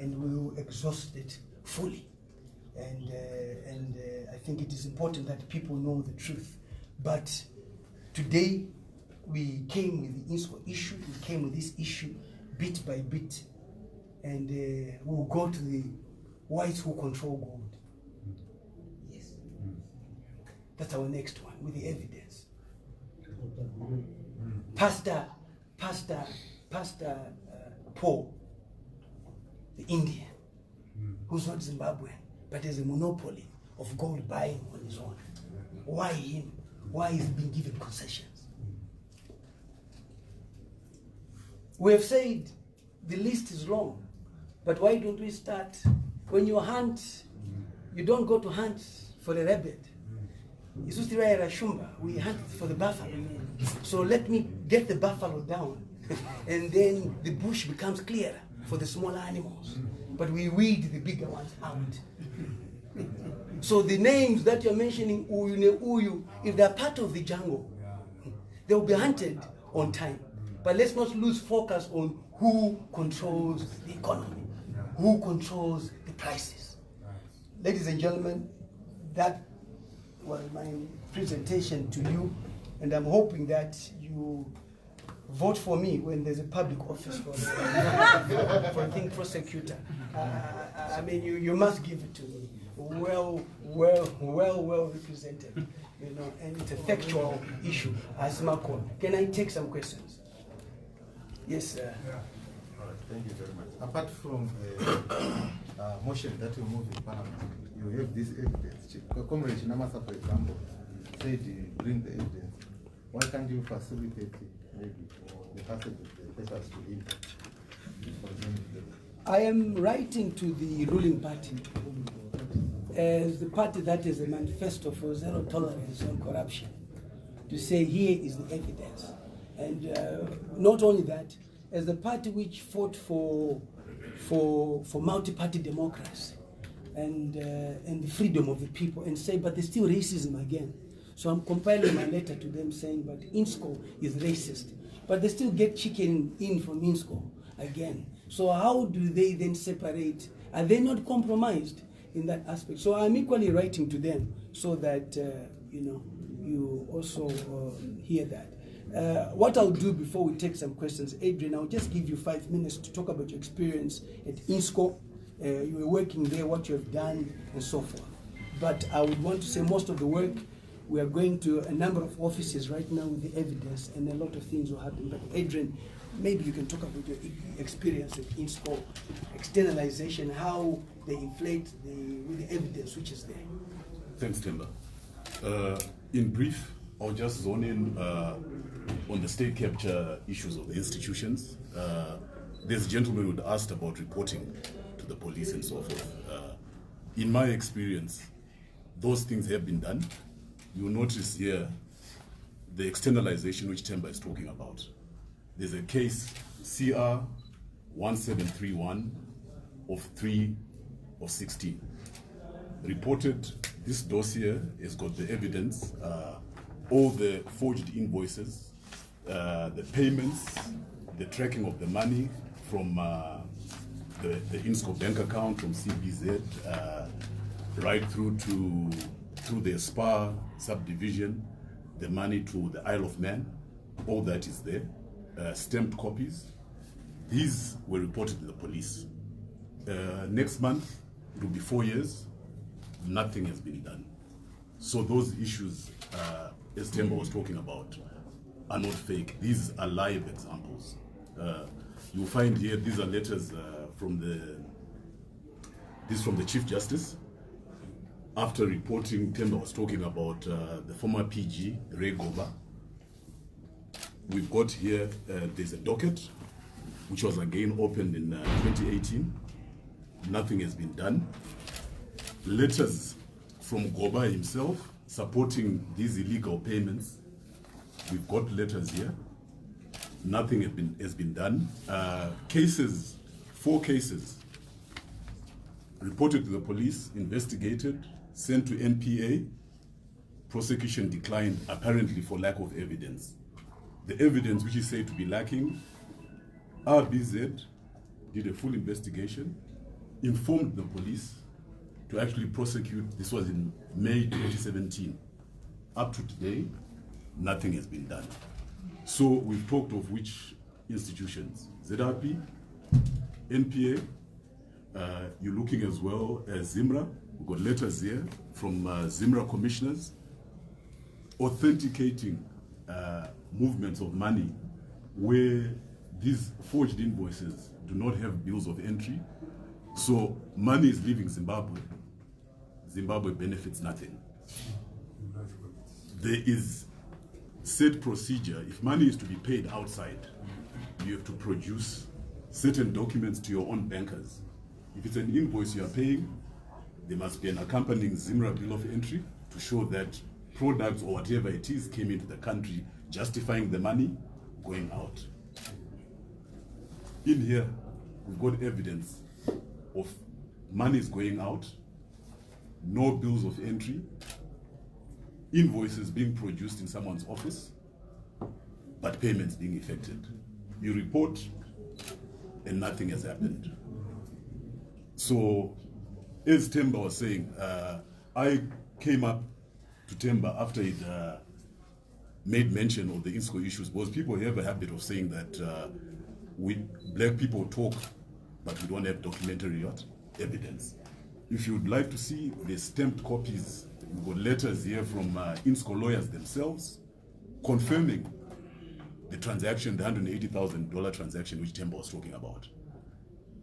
And we will exhaust it fully. And I think it is important that people know the truth. But today, we came with the Innscor issue. We came with this issue bit by bit. And we'll go to the whites who control gold. Yes. That's our next one, with the evidence. Pastor Paul, the Indian, who's not Zimbabwean, but has a monopoly of gold buying on his own. Why him? Why is he being given concessions? We have said the list is long, but why don't we start? When you hunt, you don't go to hunt for a rabbit. We hunt for the buffalo. So let me get the buffalo down, and then the bush becomes clearer for the smaller animals. But we weed the bigger ones out. So the names that you're mentioning, Uyu, if they're part of the jungle, they will be hunted on time. But let's not lose focus on who controls the economy, who controls the prices. Ladies and gentlemen, that was my presentation to you, and I'm hoping that you vote for me when there's a public office for a thing prosecutor. I mean, you must give it to me. Well represented, you know, and it's a factual issue. As Marco, can I take some questions? Yes, sir. Yeah. All right, thank you very much. Apart from motion that you move in Parliament, you have this evidence. Comrade Namasa, for example, said bring the evidence. Why can't you facilitate maybe the passage of the papers to him? I am writing to the ruling party as the party that is a manifesto for zero tolerance on corruption, to say here is the evidence. And not only that, as the party which fought for multi-party democracy and the freedom of the people, and say, but there's still racism again. So I'm compiling my letter to them saying, but Innscor is racist. But they still get chicken in from Innscor again. So how do they then separate Are they not compromised in that aspect? So I'm equally writing to them so that you also hear that. What I'll do before we take some questions, Adrian, I'll just give you 5 minutes to talk about your experience at Innscor. You were working there, what you have done, and so forth. But I would want to say most of the work, we are going to a number of offices right now with the evidence, and a lot of things will happen. But Adrian, maybe you can talk about your experience at Innscor, externalization, how they inflate with the evidence which is there. Thanks, Temba. In brief, I'll just zone in on the state capture issues of the institutions. There's a gentleman who asked about reporting to the police and so forth. In my experience, those things have been done. You'll notice here the externalization which Temba is talking about. There's a case CR 1731 of 3 of 16. Reported, this dossier has got the evidence, all the forged invoices, the payments, the tracking of the money from the Innscor bank account from CBZ, right through the SPA subdivision, the money to the Isle of Man, all that is there, stamped copies. These were reported to the police. Next month, it will be 4 years, nothing has been done. So those issues, as Temba was talking about, are not fake. These are live examples. You'll find here, these are letters from the Chief Justice. After reporting, Temba was talking about the former PG, Ray Goba. We've got here, there's a docket, which was again opened in 2018. Nothing has been done. Letters from Goba himself supporting these illegal payments. We've got letters here. Nothing has been done. Cases, 4 cases, reported to the police, investigated, sent to NPA. Prosecution declined, apparently for lack of evidence. The evidence which is said to be lacking, RBZ did a full investigation, informed the police to actually prosecute. This was in May 2017. Up to today, nothing has been done. So we've talked of which institutions? ZRP, NPA, you're looking as well as ZIMRA. We've got letters here from ZIMRA commissioners authenticating movements of money where these forged invoices do not have bills of entry. So money is leaving Zimbabwe. Zimbabwe benefits nothing. There is set procedure. If money is to be paid outside, you have to produce certain documents to your own bankers. If it's an invoice you are paying, there must be an accompanying ZIMRA bill of entry to show that products or whatever it is came into the country, justifying the money going out. In here, we've got evidence of monies going out, no bills of entry, invoices being produced in someone's office, but payments being effected. You report, and nothing has happened. So, as Temba was saying, I came up to Temba after it made mention of the Innscor issues, because people have a habit of saying that we black people talk, but we don't have documentary evidence. If you'd like to see the stamped copies, we've got letters here from Innscor lawyers themselves confirming the transaction, the $180,000 transaction which Temba was talking about.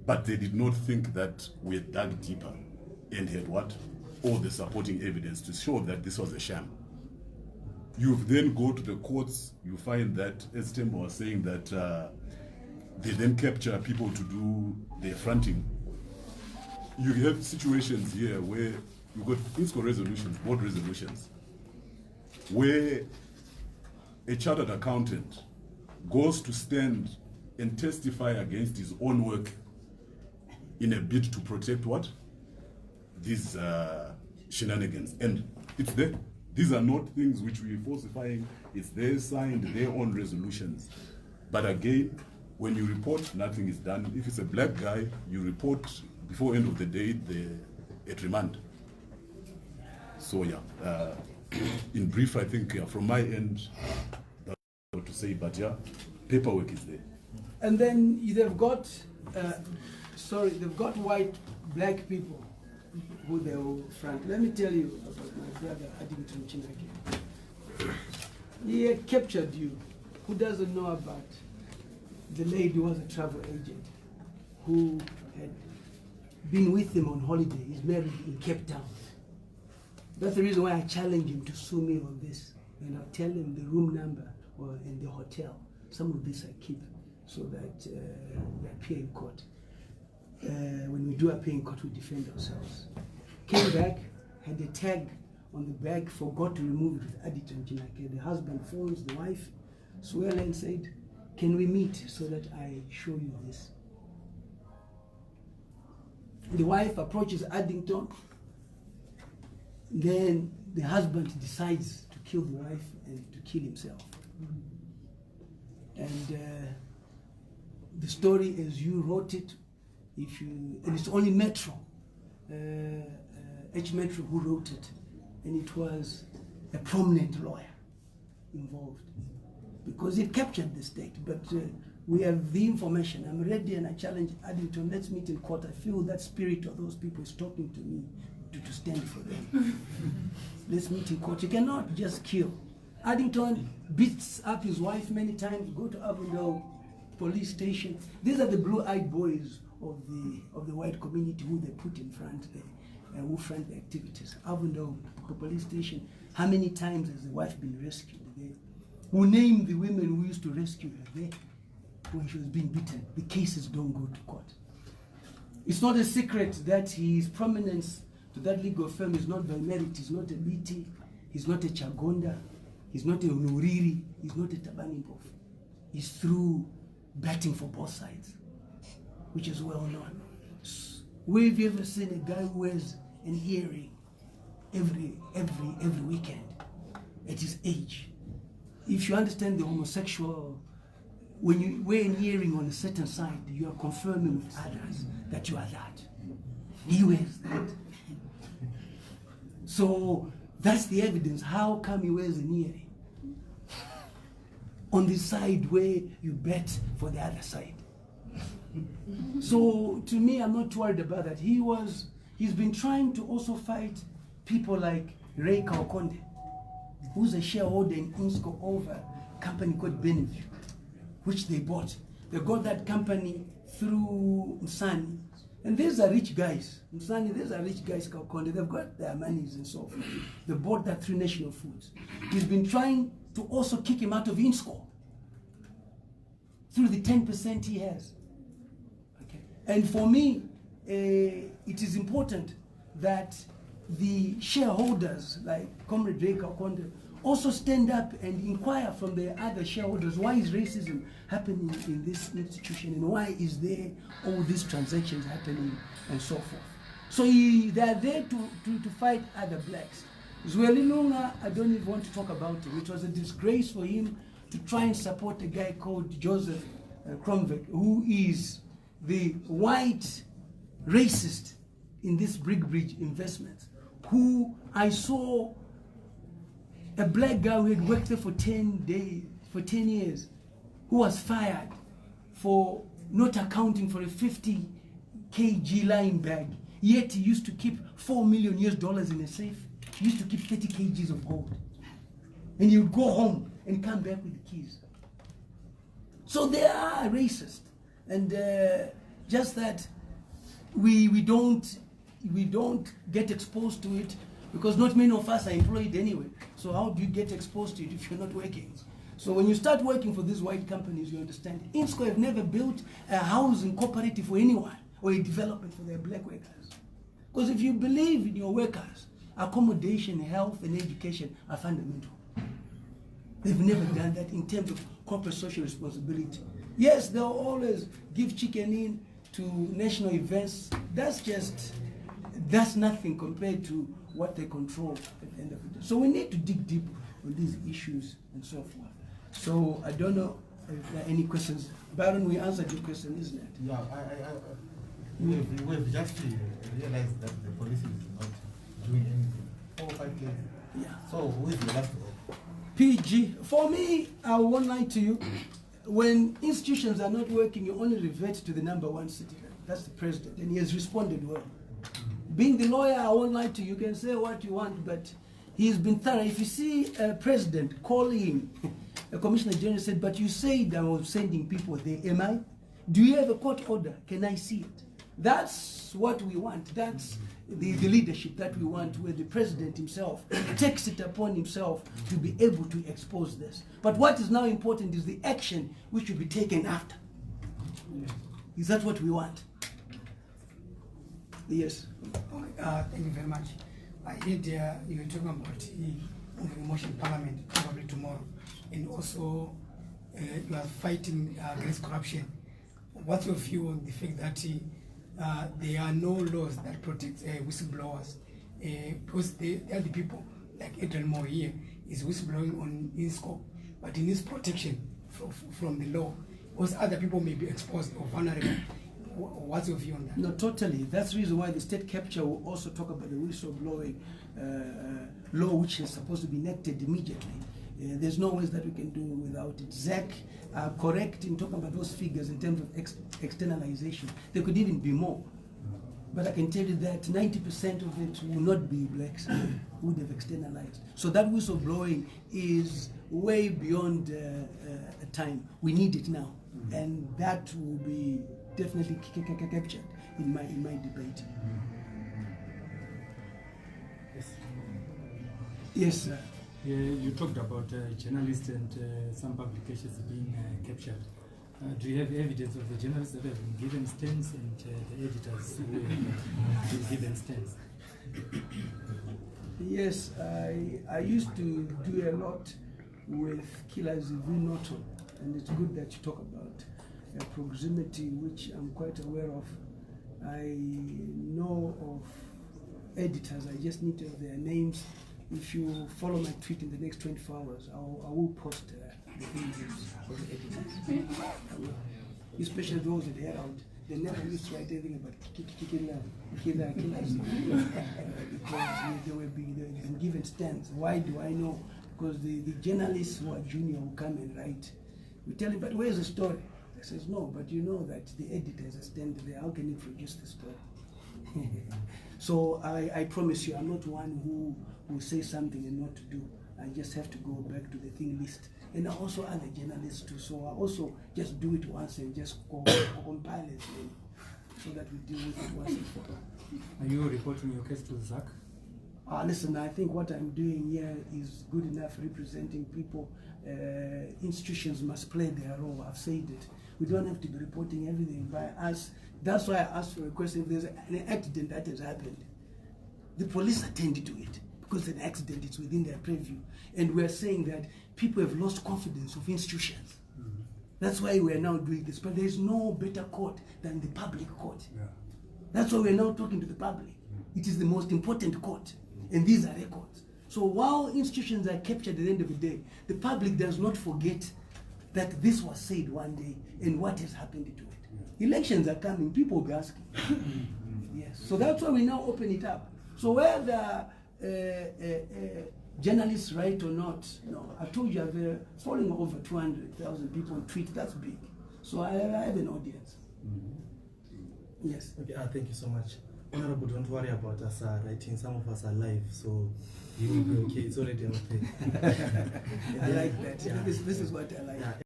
But they did not think that we had dug deeper and had all the supporting evidence to show that this was a sham. You then go to the courts, you find that, as Temba was saying, that they then capture people to do their fronting. You have situations here where you've got Innscor resolutions, board resolutions, where a chartered accountant goes to stand and testify against his own work in a bid to protect these shenanigans. And it's there. These are not things which we're falsifying. It's their signed, their own resolutions. But again, when you report, nothing is done. If it's a black guy, you report before end of the day, they're at remand. So yeah, in brief, I think from my end, that's what to say, but yeah, paperwork is there. And then they've got, they've got white, black people who they will front. Let me tell you about my brother, Addington Chinake. He had captured you. Who doesn't know about the lady who was a travel agent who had been with him on holiday? He's married in Cape Town. That's the reason why I challenge him to sue me on this. And I'll tell him the room number or in the hotel. Some of this I keep so that we appear in court. When we do appear in court, we defend ourselves. Came back, had a tag on the bag, forgot to remove it with Addington Chinake. The husband phones the wife, swore and said, can we meet so that I show you this? The wife approaches Addington. Then the husband decides to kill the wife and to kill himself. And the story as you wrote it, and it's only Metro, Metro who wrote it, and it was a prominent lawyer involved because it captured the state. But we have the information. I'm ready and I challenge Addington, let's meet in court. I feel that spirit of those people is talking to me to stand for them. Let's meet in court. You cannot just kill. Addington beats up his wife many times, go to Avondale police station. These are the blue-eyed boys of the white community who they put in front, who front the activities. Avondale police station. How many times has the wife been rescued there? Who named the women who used to rescue her there when she was being beaten? The cases don't go to court. It's not a secret that his prominence to that legal firm is not by merit. He's not a BT, he's not a Chagonda, he's not a Nuriri, he's not a Tabanipov. He's through batting for both sides, which is well known. Have you ever seen a guy who wears an earring every weekend at his age? If you understand the homosexual, when you wear an earring on a certain side, you are confirming with others that you are that. He wears that. So that's the evidence. How come he wears an earring on the side where you bet for the other side? So to me, I'm not worried about that. He's been trying to also fight people like Eureka, who's a shareholder in Innscor over a company called Beneview, which they bought. They got that company through Msani. And these are rich guys. Msani, these are rich guys, Kaukonde. They've got their monies and so forth. They bought that through National Foods. He's been trying to also kick him out of Innscor through the 10% he has. Okay. And for me, it is important that the shareholders, like Comrade Drake Kaukonde, also stand up and inquire from the other shareholders, why is racism happening in this institution and why is there all these transactions happening and so forth. So they are there to fight other blacks. Zwelilunga, I don't even want to talk about him. It was a disgrace for him to try and support a guy called Joseph Kromvek, who is the white racist in this Breckridge Investment, who I saw a black guy who had worked there for 10 years, who was fired for not accounting for a 50 kg lying bag. Yet he used to keep $4 million in a safe. He used to keep 30 kgs of gold. And he would go home and come back with the keys. So they are racist. And just that we don't get exposed to it, because not many of us are employed anyway. So how do you get exposed to it if you're not working? So when you start working for these white companies, you understand. Innscor have never built a housing cooperative for anyone or a development for their black workers. Because if you believe in your workers, accommodation, health, and education are fundamental. They've never done that in terms of corporate social responsibility. Yes, they'll always give chicken in to national events. That's nothing compared to what they control at the end of the day. So we need to dig deep on these issues and so forth. So I don't know if there are any questions. Baron, we answered your question, isn't it? Yeah, We have just realized that the police is not doing anything. 4 or 5 cases. Yeah. So who is the last hope? PG. For me, I won't lie to you. When institutions are not working, you only revert to the number one citizen. That's the president, and he has responded well. Being the lawyer, I won't lie to you. You can say what you want, but he's been thorough. If you see a president calling a commissioner general, said, but you said I was sending people there. Am I? Do you have a court order? Can I see it? That's what we want. That's the leadership that we want, where the president himself takes it upon himself to be able to expose this. But what is now important is the action which will be taken after. Is that what we want? Yes. Thank you very much. I heard you were talking about moving motion Parliament probably tomorrow, and also you are fighting against corruption. What's your view on the fact that there are no laws that protect whistleblowers? Because they are the people, like 𝗙𝗢𝗪𝗏 here is whistleblowing on Innscor, but he needs protection from the law, because other people may be exposed or vulnerable. What's your view on that? No, totally. That's the reason why the state capture will also talk about the whistleblowing law, which is supposed to be enacted immediately. There's no ways that we can do without it. ZAC are correct in talking about those figures in terms of externalization. There could even be more. But I can tell you that 90% of it will not be blacks who would have externalized. So that whistleblowing is way beyond time. We need it now. And that will be definitely captured in my debate. Yes, sir. You talked about journalists and some publications being captured. Do you have evidence of the journalists that have been given stamps and the editors who have been given stamps? Yes, I used to do a lot with 𝗧𝗔𝗍𝗍, and it's good that you talk about proximity, which I'm quite aware of. I know of editors, I just need to have their names. If you follow my tweet in the next 24 hours, I will post the images of the editors. Especially those at Herald. They never used to write anything about killers because they were being given stands. Why do I know? Because the journalists who are junior will come and write. We tell him, but where's the story? He says, no, but you know that the editors are standing there. How can you produce the story? So I promise you, I'm not one who will say something and not to do. I just have to go back to the thing list. And also other journalists too. So I also just do it once and just compile it so that we deal with it once and for all. Are you reporting your case to ZAC? Listen, I think what I'm doing here is good enough representing people. Institutions must play their role. I've said it. We don't have to be reporting everything by us. That's why I asked for a question. If there's an accident that has happened, the police attend to it because an accident is within their purview. And we're saying that people have lost confidence of institutions. That's why we're now doing this. But there's no better court than the public court. Yeah. That's why we're now talking to the public. It is the most important court. And these are records. So while institutions are captured at the end of the day, the public does not forget that this was said one day and what has happened to it. Yeah. Elections are coming, people will be asking. Yes. So that's why we now open it up. So whether journalists write or not, I told you I've following over 200,000 people on Twitter. That's big. So I have an audience. Yes. Okay, thank you so much. Honorable, don't worry about us writing. Some of us are live, so you will be okay. It's already out there. I like that. Yeah. This is what I like. Yeah.